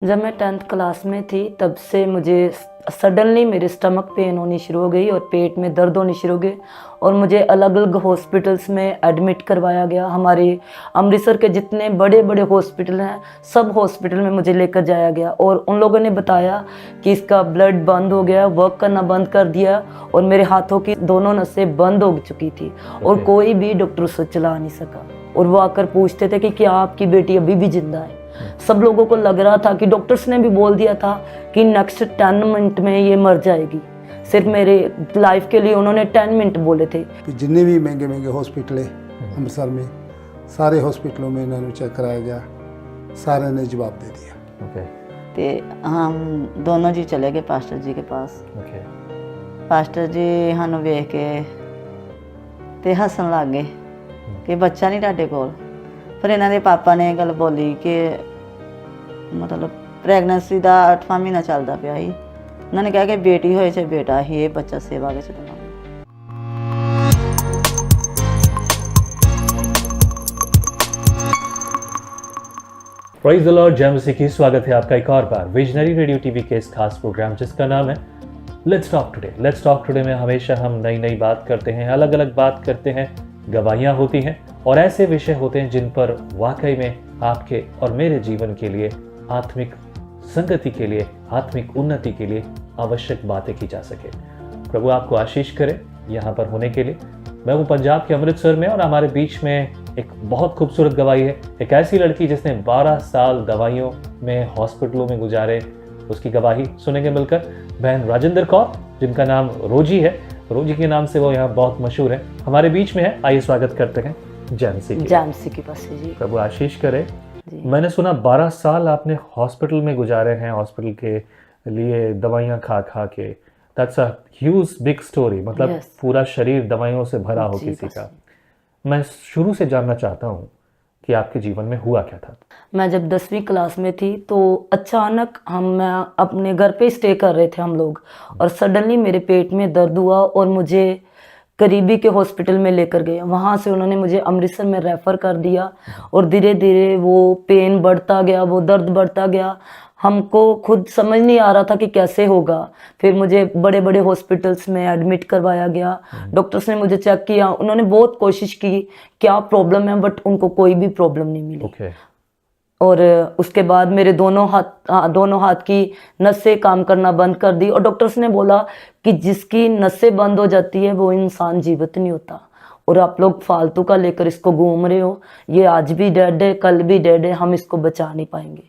जब मैं 10th class में थी तब से मुझे सडनली मेरे स्टमक पेन होनी शुरू हो गई और पेट में दर्द होनी शुरू हो गई और मुझे अलग अलग हॉस्पिटल्स में एडमिट करवाया गया। हमारे अमृतसर के जितने बड़े बड़े हॉस्पिटल हैं सब हॉस्पिटल में मुझे लेकर जाया गया और उन लोगों ने बताया कि इसका ब्लड बंद हो गया, वर्क करना बंद कर दिया और मेरे हाथों की दोनों नसें बंद हो चुकी थी और कोई भी डॉक्टर उसे चला नहीं सका। और वो आकर पूछते थे कि क्या आपकी बेटी अभी भी जिंदा है। सब लोगों को लग रहा था कि डॉक्टर्स ने भी बोल दिया था कि नेक्स्ट 10 मिनट में ये मर जाएगी। सिर्फ मेरे लाइफ के लिए उन्होंने 10 मिनट बोले थे। कि जितने भी महंगे महंगे हॉस्पिटल है अमृतसर में, सारे हॉस्पिटलों में इन्होंने चेक कराया गया, सारे ने जवाब दे दिया। ते हम दोनों जी चले गए पास्टर जी के पास। पास्टर जी सानू वेख के ते हसन लग गए कि बच्चा नहीं ਤੁਹਾਡੇ ਕੋਲ। पर इन्हों के पापा ने गल बोली कि मतलब प्रैगनेंसी का 8वां महीना चलता पाया ही। उन्होंने कहा कि बेटी हो चाहे बेटा ही, ये बच्चा सेवा के चलना। प्रेज़ द लॉर्ड, जय मसीह की। स्वागत है आपका एक और बार विजनरी रेडियो टीवी के इस खास प्रोग्राम जिसका नाम है let's talk today. Let's talk today में हमेशा हम नई नई बात करते हैं, अलग अलग बात करते हैं, गवाहियाँ होती हैं और ऐसे विषय होते हैं जिन पर वाकई में आपके और मेरे जीवन के लिए, आत्मिक संगति के लिए, आत्मिक उन्नति के लिए आवश्यक बातें की जा सके। प्रभु आपको आशीष करे यहाँ पर होने के लिए। मैं हूँ पंजाब के अमृतसर में और हमारे बीच में एक बहुत खूबसूरत गवाही है। एक ऐसी लड़की जिसने 12 साल दवाइयों में, हॉस्पिटलों में गुजारे, उसकी गवाही सुनेंगे मिलकर। बहन राजेंद्र कौर, जिनका नाम रोजी है, रोजी के नाम से वो यहाँ बहुत मशहूर है, हमारे बीच में है। आइए स्वागत करते हैं जानसी की पास जी। प्रभु आशीष करे। मैंने सुना 12 साल आपने हॉस्पिटल में गुजारे हैं, हॉस्पिटल के लिए दवाइयाँ खा खा के। That's a huge big story. मतलब पूरा शरीर दवाइयों से भरा हो किसी का। मैं शुरू से जानना चाहता हूँ कि आपके जीवन में हुआ क्या था। मैं जब 10वीं क्लास में थी तो अचानक मैं अपने घर पे स्टे कर रहे थे हम लोग और सडनली मेरे पेट में दर्द हुआ और मुझे करीबी के हॉस्पिटल में लेकर गए। वहाँ से उन्होंने मुझे अमृतसर में रेफ़र कर दिया और धीरे धीरे वो पेन बढ़ता गया, वो दर्द बढ़ता गया। हमको खुद समझ नहीं आ रहा था कि कैसे होगा। फिर मुझे बड़े बड़े हॉस्पिटल्स में एडमिट करवाया गया। डॉक्टर्स ने मुझे चेक किया, उन्होंने बहुत कोशिश की क्या प्रॉब्लम है, बट उनको कोई भी प्रॉब्लम नहीं मिली। और उसके बाद मेरे दोनों हाथ की नसें काम करना बंद कर दी और डॉक्टर्स ने बोला कि जिसकी नसें बंद हो जाती है वो इंसान जीवित नहीं होता और आप लोग फालतू का लेकर इसको घूम रहे हो। ये आज भी डेड है, कल भी डेड है, हम इसको बचा नहीं पाएंगे।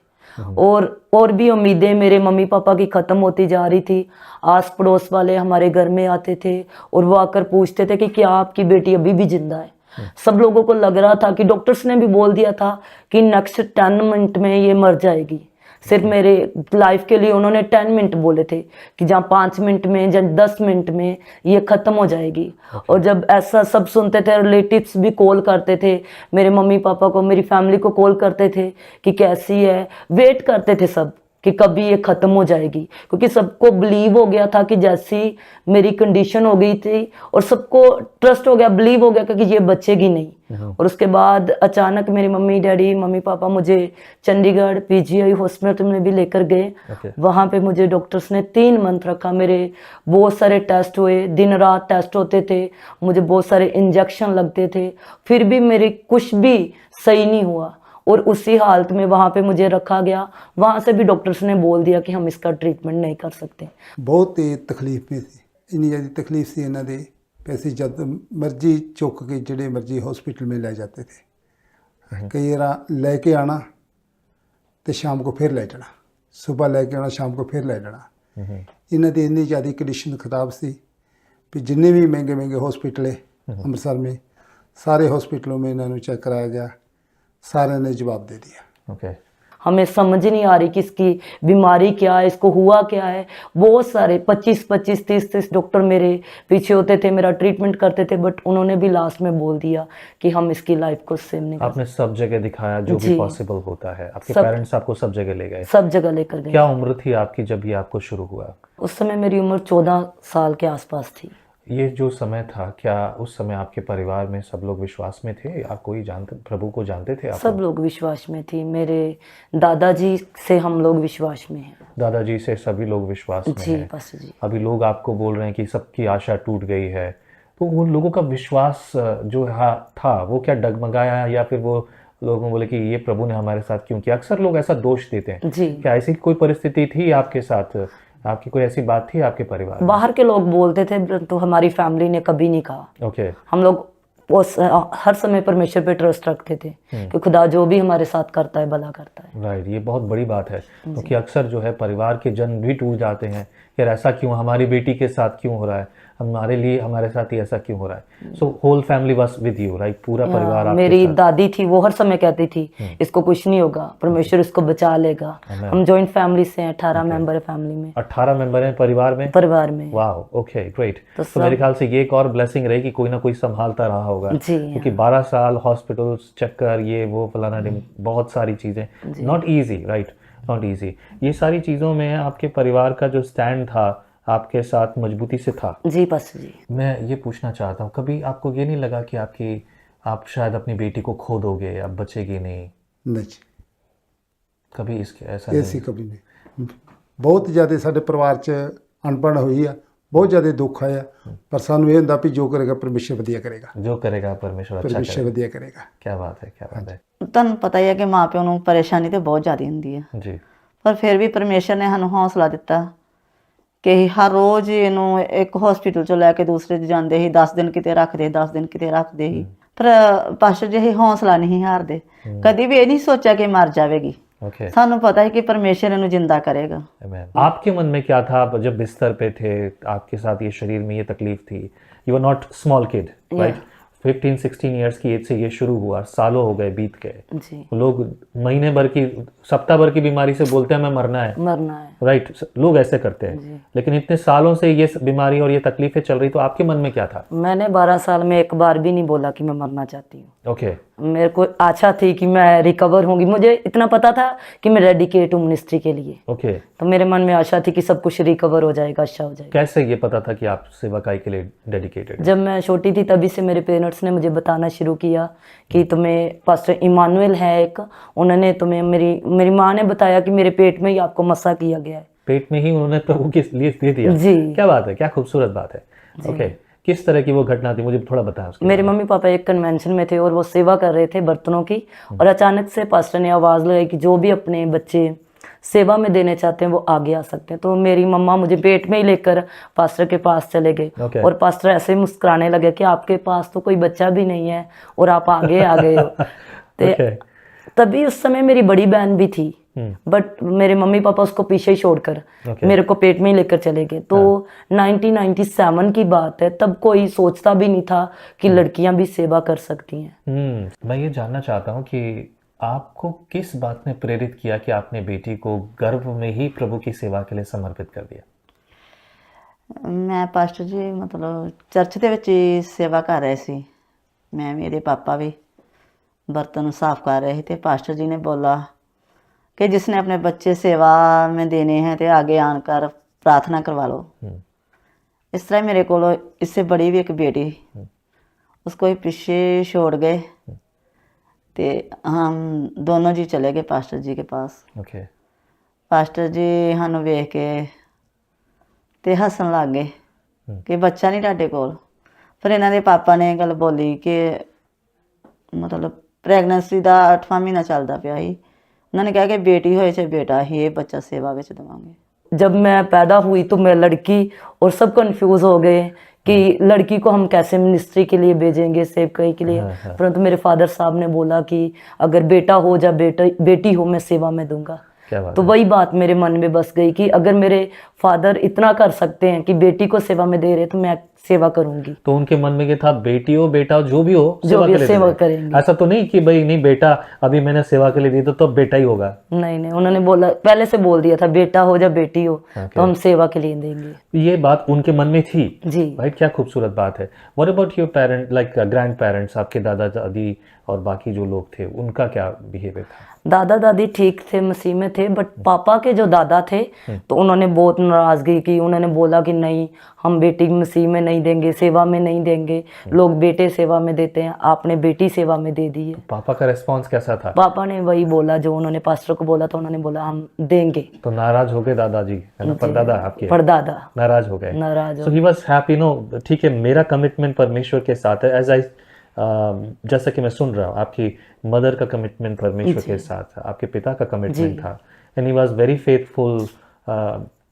और भी उम्मीदें मेरे मम्मी पापा की ख़त्म होती जा रही थी। आस पड़ोस वाले हमारे घर में आते थे और वो आकर पूछते थे कि क्या आपकी बेटी अभी भी जिंदा है। सब लोगों को लग रहा था कि डॉक्टर्स ने भी बोल दिया था कि नेक्स्ट 10 मिनट में ये मर जाएगी। सिर्फ मेरे लाइफ के लिए उन्होंने 10 मिनट बोले थे कि जहाँ 5 मिनट में, जहाँ 10 मिनट में ये ख़त्म हो जाएगी। और जब ऐसा सब सुनते थे, रिलेटिव्स भी कॉल करते थे, मेरे मम्मी पापा को, मेरी फैमिली को कॉल करते थे कि कैसी है, वेट करते थे सब कि कभी ये ख़त्म हो जाएगी। क्योंकि सबको बिलीव हो गया था कि जैसी मेरी कंडीशन हो गई थी और सबको ट्रस्ट हो गया, बिलीव हो गया कि ये बचेगी नहीं। और उसके बाद अचानक मेरी मम्मी पापा मुझे चंडीगढ़ PGI हॉस्पिटल में भी लेकर गए। वहाँ पे मुझे डॉक्टर्स ने 3 मंथ रखा। मेरे बहुत सारे टेस्ट हुए, दिन रात टेस्ट होते थे, मुझे बहुत सारे इंजेक्शन लगते थे, फिर भी मेरे कुछ भी सही नहीं हुआ और उसी हालत में वहाँ पे मुझे रखा गया। वहाँ से भी डॉक्टर्स ने बोल दिया कि हम इसका ट्रीटमेंट नहीं कर सकते। बहुत ही तकलीफ में थी, इन्नी ज़्यादा तकलीफ से इन्हों के पैसे जब मर्जी चुक के जोड़े मर्जी हॉस्पिटल में ले जाते थे। कई बार लेके आना तो शाम को फिर ले जाना, सुबह लेके आना, शाम को फिर ले जाना। इन्हों की इन्नी ज़्यादा कंडीशन खराब सी कि जिन्ने भी महंगे महंगे हॉस्पिटल है अमृतसर में, सारे हॉस्पिटलों में इन्होंने चेक कराया गया, सारे ने जवाब दे दिया। हमें समझ नहीं आ रही कि इसकी बीमारी क्या है, इसको हुआ क्या है। बहुत सारे 25-25, 30-30 डॉक्टर मेरे पीछे होते थे, मेरा ट्रीटमेंट करते थे, बट उन्होंने भी लास्ट में बोल दिया कि हम इसकी लाइफ को सेव नहीं कर सकते। आपने सब जगह दिखाया जो भी पॉसिबल होता है। आपके पेरेंट्स आपको सब जगह ले गए? सब जगह लेकर गए। क्या उम्र थी आपकी जब ये आपको शुरू हुआ? उस समय मेरी उम्र 14 साल के आसपास थी। ये जो समय था, क्या उस समय आपके परिवार में सब लोग विश्वास में थे? आप कोई जानते, प्रभु को जानते थे आप? सब लोग विश्वास में थी। मेरे दादाजी से हम लोग विश्वास में हैं। दादाजी से सभी लोग विश्वास में जी हैं। पास्टर जी। अभी लोग आपको बोल रहे हैं कि सबकी आशा टूट गई है, तो उन लोगों का विश्वास जो था वो क्या डगमगाया, या फिर वो लोगों बोले कि ये प्रभु ने हमारे साथ क्यों किया? अक्सर लोग ऐसा दोष देते हैं। जी। क्या ऐसी कोई परिस्थिति थी आपके साथ? आपकी कोई ऐसी बात थी आपके परिवार में? बाहर के लोग बोलते थे तो हमारी फैमिली ने कभी नहीं कहा। ओके। हम लोग हर समय परमेश्वर पे ट्रस्ट रखते थे कि खुदा जो भी हमारे साथ करता है भला करता है। राइट, ये बहुत बड़ी बात है, क्योंकि अक्सर जो है परिवार के जन भी टूट जाते हैं, यार ऐसा क्यों, हमारी बेटी के साथ क्यों हो रहा है, हमारे लिए हमारे साथ ही ऐसा क्यों हो रहा है। So whole family was with you, right? पूरा परिवार आपके मेरी साथ। दादी थी, वो हर समय कहती थी इसको कुछ नहीं होगा, परमेश्वर इसको बचा लेगा। हम जॉइंट फैमिली से हैं, 18 मेंबर है फैमिली में। 18 मेंबर हैं परिवार में? वाह, ओके, ग्रेट। तो मेरे ख्याल से ये एक और ब्लेसिंग रही कि कोई ना कोई संभालता रहा होगा, क्योंकि 12 साल हॉस्पिटल चक्कर, ये वो फलाना बहुत सारी चीजें, not easy, right? Not easy. ये सारी चीजों में आपके परिवार का जो स्टैंड था आपके साथ मजबूती से था। जी पास्टर जी। मैं ये पूछना चाहता हूँ, कभी आपको ये नहीं लगा कि आप शायद अपनी बेटी को खो दोगे, आप बचेगी नहीं? नहीं, कभी इसके ऐसा ऐसी कभी नहीं। बहुत ज़्यादा साडे परिवार च अनबन हुई है, बहुत ज़्यादा दुख आया, पर सानू ये हुंदा भी जो करेगा परमेश्वर वधिया करेगा, जो करेगा परमेश्वर अच्छा परमेश्वर करेगा। वधिया करेगा। क्या बात है, क्या बात है ਤੁਹਾਨੂੰ ਪਤਾ ਹੀ ਹੈ ਕਿ ਮਾਂ ਪਿਓ ਨੂੰ ਪਰੇਸ਼ਾਨੀ ਤੇ ਬਹੁਤ ਜ਼ਿਆਦਾ ਹੁੰਦੀ ਹੈ, जी। ਪਰ ਫਿਰ ਵੀ ਪਰਮੇਸ਼ਰ ਨੇ ਸਾਨੂੰ ਹੌਸਲਾ ਦਿੱਤਾ ਕਿ ਹਰ ਰੋਜ਼ ਇਹਨੂੰ ਇੱਕ ਹਸਪੀਟਲ ਚੋਂ ਲੈ ਕੇ ਦੂਸਰੇ 'ਚ ਜਾਂਦੇ ਸੀ, 10 ਦਿਨ ਕਿਤੇ ਰੱਖਦੇ, 10 ਦਿਨ ਕਿਤੇ ਰੱਖਦੇ ਸੀ, ਪਰ ਪਾਸਟਰ ਜੀ ਇਹ ਹੌਸਲਾ ਨਹੀਂ ਹਾਰਦੇ, ਕਦੀ ਵੀ ਇਹ ਨਹੀਂ ਸੋਚਿਆ ਕਿ ਮਰ ਜਾਵੇਗੀ। ओके, ਸਾਨੂੰ ਪਤਾ है कि परमेश्वर ਇਹਨੂੰ जिंदा करेगा। आमीन। आपके मन में क्या था जब बिस्तर पे थे, आपके साथ ये शरीर में ये तकलीफ थी? You are not small kid, right? 15-16 years की एज से ये शुरू हुआ, सालों हो गए, बीत गए। जी। लोग महीने भर की, सप्ताह भर की बीमारी से बोलते हैं हमें मरना है, राइट? लोग ऐसे करते हैं, लेकिन इतने सालों से ये बीमारी और ये तकलीफें चल रही, तो आपके मन में क्या था? मैंने 12 साल में एक बार भी नहीं बोला कि मैं मरना चाहती हूँ। ओके। मेरे को आशा थी कि मैं रिकवर होंगी, मुझे इतना पता था कि मैं डेडिकेट हूँ मिनिस्ट्री के लिए। ओके। तो मेरे मन में आशा थी कि सब कुछ रिकवर हो जाएगा, अच्छा हो जाएगा। कैसे ये पता था कि आप सेवकाई के लिए डेडिकेटेड? जब मैं छोटी थी तभी से मेरे पेरेंट्स ने मुझे बताना शुरू किया कि तुम्हें पास्टर इमानुएल है एक, उन्होंने तुम्हें, मेरी माँ ने बताया कि मेरे पेट में ही आपको मसा किया गया है। पेट में ही उन्होंने प्रभु के लिए दे दिया? जी। क्या बात है, क्या खूबसूरत बात है। ओके, किस तरह की वो घटना थी, मुझे थोड़ा बताएं उसके मेरे मम्मी पापा एक कन्वेंशन में थे और वो सेवा कर रहे थे बर्तनों की, और अचानक से पास्टर ने आवाज़ लगाई कि जो भी अपने बच्चे सेवा में देने चाहते हैं वो आगे आ सकते हैं। तो मेरी मम्मा मुझे पेट में ही लेकर पास्टर के पास चले गए। Okay. और पास्टर ऐसे ही मुस्कुराने लगे कि आपके पास तो कोई बच्चा भी नहीं है और आप आगे आ गए हो। Okay. तभी उस समय मेरी बड़ी बहन भी थी, बट मेरे मम्मी पापा उसको पीछे ही छोड़कर मेरे को पेट में ही लेकर चले गए। तो 1997 की बात है, तब कोई सोचता भी नहीं था कि लड़कियां भी सेवा कर सकती हैं। मैं ये जानना चाहता हूँ कि आपको किस बात ने प्रेरित किया कि आपने बेटी को गर्भ में ही प्रभु की सेवा के लिए समर्पित कर दिया? ਮੈਂ ਪਾਸਟਰ ਜੀ ਮਤਲਬ ਚਰਚ ਦੇ ਵਿੱਚ ਹੀ ਸੇਵਾ ਕਰ ਰਹੇ ਸੀ, ਮੈਂ ਵੀ ਇਹਦੇ ਪਾਪਾ ਵੀ बर्तन साफ कर रहे थे। पास्टर जी ने बोला कि जिसने अपने बच्चे सेवा में देने हैं तो आगे आकर प्रार्थना करवा लो। इस तरह मेरे को इससे बड़ी भी एक बेटी, उसको ही पीछे छोड़ गए, तो हम दोनों जी चले गए पास्टर जी के पास। ओके। पास्टर जी सानू वेख के ते हसन लग गए कि बच्चा नहीं तुहाडे कोल। फिर इन्हां दे पापा ने गल बोली कि मतलब ਪ੍ਰੈਗਨੈਂਸੀ ਦਾ 8ਵਾਂ ਮਹੀਨਾ ਚੱਲਦਾ ਪਿਆ ਸੀ, ਉਹਨਾਂ ਨੇ ਕਿਹਾ कि बेटी होए चाहे बेटा ही ये बच्चा सेवा ਵਿੱਚ देवांगे। जब मैं पैदा हुई तो मैं लड़की, और सब कंफ्यूज हो गए कि लड़की को हम कैसे मिनिस्ट्री के लिए भेजेंगे, सेवकाई के लिए। परंतु मेरे फादर साहब ने बोला कि अगर बेटा हो या बेटी हो, मैं सेवा में दूंगा। तो वही बात मेरे मन में बस गई कि अगर मेरे फादर इतना कर सकते हैं कि बेटी को सेवा में दे रहे, तो मैं सेवा करूंगी। तो उनके मन में ये था बेटी हो बेटा हो जो भी हो सेवा करेंगे। ऐसा तो नहीं कि भाई नहीं बेटा अभी मैंने सेवा के लिए दी तो बेटा ही होगा? नहीं, उन्होंने बोला, पहले से बोल दिया था बेटा हो या बेटी हो तो हम सेवा के लिए देंगे। ये बात उनके मन में थी जी। राइट, क्या खूबसूरत बात है। What about your parent, like grand parents, आपके दादा दादी और बाकी जो लोग थे, उनका क्या बिहेवियर था? दादा दादी ठीक थे, मसीह में थे, बट पापा के जो दादा थे तो उन्होंने बहुत नाराजगी की। उन्होंने बोला कि नहीं, हम बेटी मसीह में नहीं देंगे, सेवा में नहीं देंगे, लोग बेटे सेवा में देते हैं, आपने बेटी सेवा में दे दी है। पापा का रिस्पॉन्स कैसा था? पापा ने वही बोला जो उन्होंने पास्टर को बोला, तो उन्होंने बोला हम देंगे। तो नाराज हो गए दादाजी, है ना? परदादा आपके परदादा नाराज हो गए। नाराज सो ही वाज हैप्पी, नो ठीक है, मेरा कमिटमेंट परमेश्वर के साथ है। एज आई जैसा कि मैं सुन रहा हूँ, आपकी मदर का कमिटमेंट परमेश्वर के साथ था, आपके पिता का कमिटमेंट था, and he was very faithful.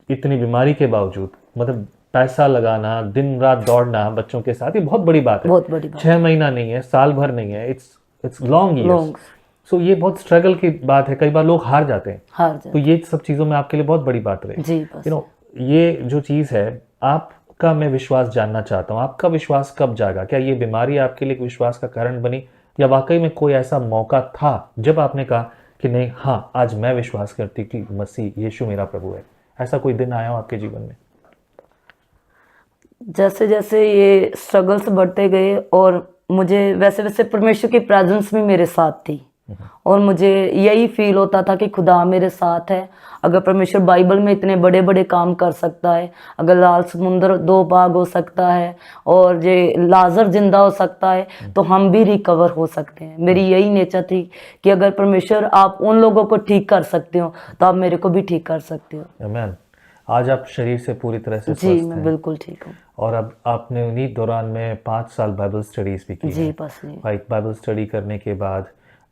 इतनी बीमारी के बावजूद, मतलब पैसा लगाना, दिन रात दौड़ना बच्चों के साथ, ये बहुत बड़ी बात है। बहुत बड़ी बात। 6 महीना नहीं है, साल भर नहीं है, इट्स लॉन्ग ईयर्स। Long। सो ये बहुत स्ट्रगल की बात है। कई बार लोग हार जाते हैं, हार तो जाए ये सब चीज़ों में आपके लिए बहुत बड़ी बात रही। जी, बस यू नो, ये जो चीज़ है, आपका मैं विश्वास जानना चाहता हूँ, आपका विश्वास कब जागा? क्या ये बीमारी आपके लिए एक विश्वास का कारण बनी, या वाकई में कोई ऐसा मौका था जब आपने कहा कि नहीं, हाँ, आज मैं विश्वास करती कि मसीह यीशु मेरा प्रभु है? ऐसा कोई दिन आया हो आपके जीवन में? जैसे जैसे ये स्ट्रगल्स बढ़ते गए, और मुझे वैसे वैसे परमेश्वर की प्रेजेंस भी मेरे साथ थी, और मुझे यही फील होता था कि खुदा मेरे साथ है। अगर परमेश्वर बाइबल में इतने बड़े बड़े काम कर सकता है, अगर लाल समुंदर 2 भाग हो सकता है, और ये लाजर जिंदा हो सकता है, तो हम भी रिकवर हो सकते हैं। मेरी यही नेचर थी कि अगर परमेश्वर आप उन लोगों को ठीक कर सकते हो, तो आप मेरे को भी ठीक कर सकते हो। आमीन। आज आप शरीर से पूरी तरह से जी, स्वस्थ मैं हैं, बिल्कुल ठीक हूँ। और अब आपने उन्हीं दौरान में 5 साल बाइबल स्टडीज भी की जी, हैं। बस जी। बाइबल स्टडी करने के बाद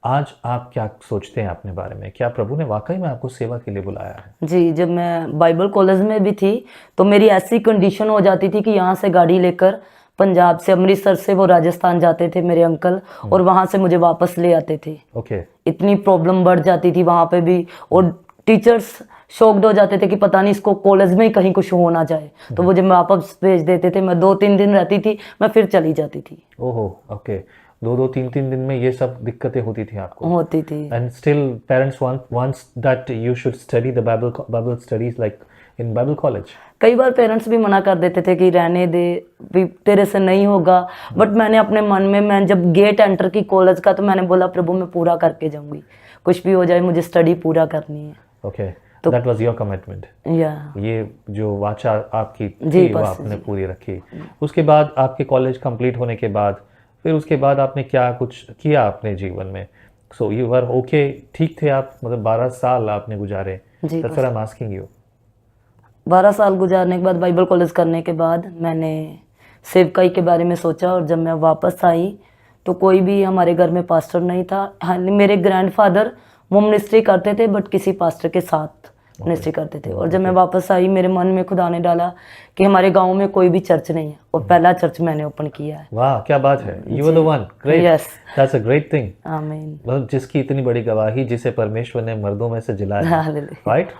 आज आप क्या सोचते हैं अपने बारे में? क्या प्रभु ने वाकई में आपको सेवा के लिए बुलाया है? जी, जब मैं बाइबल कॉलेज में भी थी, तो मेरी ऐसी कंडीशन हो जाती थी कि यहाँ से गाड़ी लेकर पंजाब से, अमृतसर से वो राजस्थान जाते थे मेरे अंकल, और वहाँ से मुझे वापस ले आते थे। ओके। इतनी प्रॉब्लम बढ़ जाती थी वहाँ पे भी, और टीचर्स शॉक्ड हो जाते थे कि पता नहीं इसको कॉलेज में ही कहीं कुछ हो ना जाए, तो वो जब मैं वापस भेज देते थे, मैं 2-3 दिन रहती थी, मैं फिर चली जाती थी। ओहो, ओके। 2-2, 3-3 दिन में ये सब दिक्कतें होती थी आपको? होती थी। And still parents wants that you should study the Bible studies like in Bible college. कई बार पेरेंट्स भी मना कर देते थे कि रहने दे, भी तेरे से नहीं होगा, बट मैंने अपने मन में, मैं जब गेट एंटर की कॉलेज का, तो मैंने बोला प्रभु मैं पूरा करके जाऊंगी, कुछ भी हो जाए मुझे स्टडी पूरा करनी है। Okay, that was your commitment. या ये जो वाचा आपकी जी, थी वो बस आपने पूरी रखी। उसके बाद आपके कॉलेज कंप्लीट होने के बाद फिर उसके बाद आपने क्या कुछ किया अपने जीवन में? सो यू वर ओके, ठीक थे आप, मतलब 12 साल आपने गुजारे। जी, That's what I'm asking you. 12 साल गुजारने के बाद, बाइबल कॉलेज करने के बाद, मैंने सेवकाई के बारे में सोचा, और जब मैं वापस आई तो कोई भी हमारे घर में पास्टर नहीं था। हाँ, मेरे ग्रैंडफादर वो मिनिस्ट्री करते थे, बट किसी पास्टर के साथ मिनिस्ट्री करते थे। और जब मैं वापस आई, मेरे मन में खुदा ने डाला कि हमारे गांव में कोई भी चर्च नहीं है, और पहला चर्च मैंने ओपन किया है। वाह, क्या बात है! You were the one. Great. Yes. That's a great thing. आमीन। मतलब जिसकी इतनी बड़ी गवाही, जिसे परमेश्वर ने मर्दों में से जिलाया, हालेलुया। राइट?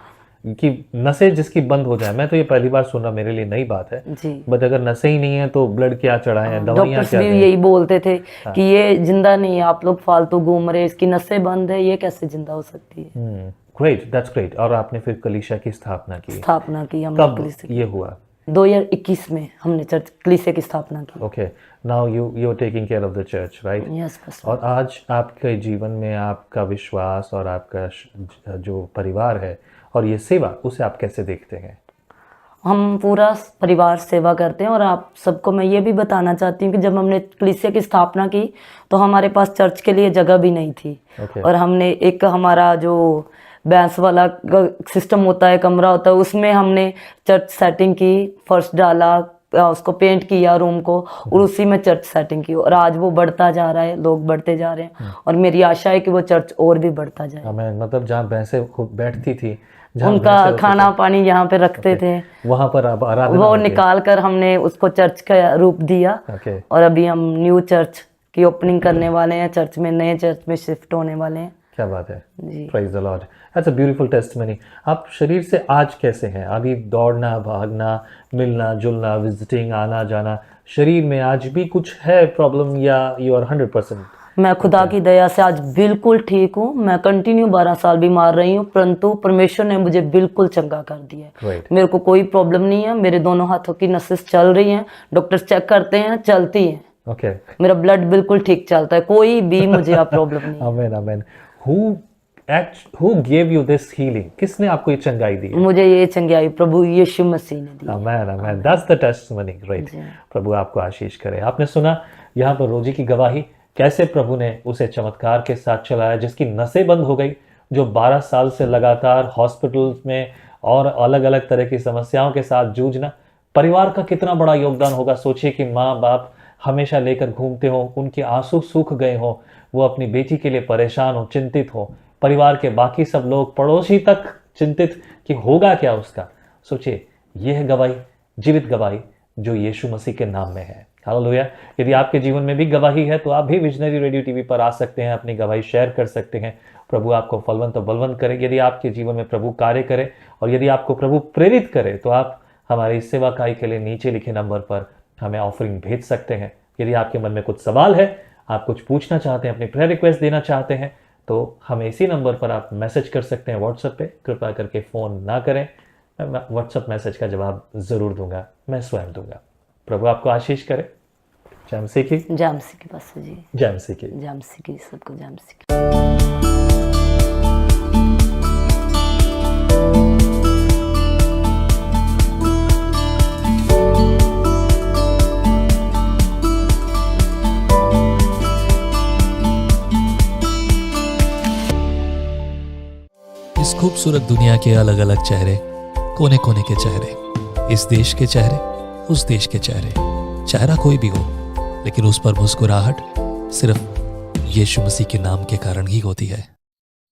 कि नसें जिसकी बंद हो जाए। मैं तो ये पहली बार सुन रहा, मेरे लिए नई बात है। जी, बट अगर नसें ही नहीं है तो ब्लड क्या चढ़ाएं, दवाइयाँ डॉक्टर्स क्या भी दें? यही बोलते थे कि ये जिंदा नहीं है, आप लोग फालतू घूम रहे, इसकी नसें बंद है, ये कैसे जिंदा हो सकती है। Great, that's great. और आपने फिर कलीसिया की स्थापना की? स्थापना की हमने कब कलीसिया ये हुआ? 2021 में हमने चर्च कलीसिया की स्थापना की। Okay, now you are taking care of the church, right? Yes pastor. और आज आपके जीवन में आपका विश्वास और आपका जो परिवार है और ये सेवा, उसे आप कैसे देखते हैं? हम पूरा परिवार सेवा करते हैं, और आप सबको मैं ये भी बताना चाहती हूँ कि जब हमने कलीसिया की स्थापना की, तो हमारे पास चर्च के लिए जगह भी नहीं थी। Okay. और हमने एक, हमारा जो बैंस वाला सिस्टम होता है, कमरा होता है, उसमें हमने चर्च सेटिंग की, फर्श डाला, उसको पेंट किया रूम को, और उसी में चर्च सेटिंग की। और आज वो बढ़ता जा रहा है, लोग बढ़ते जा रहे हैं, और मेरी आशा है कि वो चर्च और भी बढ़ता जाए। हमें मतलब जहाँ भैंसें खूब बैठती थी, जहाँ उनका भैंसें होती खाना थी, पानी यहाँ पे रखते थे, वहाँ पर अब आराधना वो होती है। निकाल कर हमने उसको चर्च का रूप दिया। ओके, और अभी हम न्यू चर्च की ओपनिंग करने वाले हैं, चर्च में, नए चर्च में शिफ्ट होने वाले हैं। क्या बात है! जी। Praise the lord, that's a beautiful testimony. आप शरीर से आज कैसे हैं? अभी दौड़ना, भागना, मिलना जुलना, विजिटिंग, आना जाना, शरीर में आज भी कुछ है प्रॉब्लम, या यू आर 100%? मैं खुदा की दया से आज बिल्कुल ठीक हूँ। मैं कंटिन्यू 12 साल बीमार रही हूँ, परंतु परमेश्वर ने मुझे बिल्कुल चंगा कर दिया है। Great. मेरे को कोई प्रॉब्लम नहीं है, मेरे दोनों हाथों की नसें चल रही हैं, डॉक्टर चेक करते हैं, चलती हैं। ओके, मेरा ब्लड बिल्कुल ठीक चलता है, कोई भी मुझे अब प्रॉब्लम नहीं है। आमेन, आमेन। Who who gave you this healing? किसने आपको ये चंगाई दी? मुझे ये चंगाई प्रभु यीशु मसीह ने दी। Amen, amen. That's the testimony. Great. प्रभु आपको आशीष करे। आपने सुना यहाँ पर रोजी की गवाही, कैसे प्रभु ने उसे चमत्कार के साथ चलाया, जिसकी नसें बंद हो गई, जो 12 साल से लगातार हॉस्पिटल्स में और अलग अलग तरह की समस्याओं के साथ जूझना। परिवार का कितना बड़ा योगदान होगा। सोचिए कि माँ बाप हमेशा लेकर घूमते हो, उनके आंसू सूख गए हो, वो अपनी बेटी के लिए परेशान हो, चिंतित हो, परिवार के बाकी सब लोग, पड़ोसी तक चिंतित कि होगा क्या उसका। सोचिए, यह है गवाही, जीवित गवाही जो यीशु मसीह के नाम में है। हालेलुया। यदि आपके जीवन में भी गवाही है तो आप भी विजनरी रेडियो टीवी पर आ सकते हैं, अपनी गवाही शेयर कर सकते हैं। प्रभु आपको फलवंत और बलवंत करे। यदि आपके जीवन में प्रभु कार्य करे और यदि आपको प्रभु प्रेरित करे तो आप हमारी सेवा इकाई के लिए नीचे लिखे नंबर पर हमें ऑफरिंग भेज सकते हैं। यदि आपके मन में कुछ सवाल है, आप कुछ पूछना चाहते हैं, अपनी प्रेयर रिक्वेस्ट देना चाहते हैं, तो हमें इसी नंबर पर आप मैसेज कर सकते हैं व्हाट्सएप पे। कृपया करके फ़ोन ना करें, मैं व्हाट्सएप मैसेज का जवाब ज़रूर दूंगा, मैं स्वयं दूंगा। प्रभु आपको आशीष करे। जय मसीह की। जय मसीह की पास्टर जी। जय मसीह की। जय मसीह की, सबको जय मसीह की। इस खूबसूरत दुनिया के अलग अलग चेहरे, कोने कोने के चेहरे, इस देश के चेहरे, उस देश के चेहरे, चेहरा कोई भी हो, लेकिन उस पर मुस्कुराहट सिर्फ यीशु मसीह के नाम के कारण ही होती है।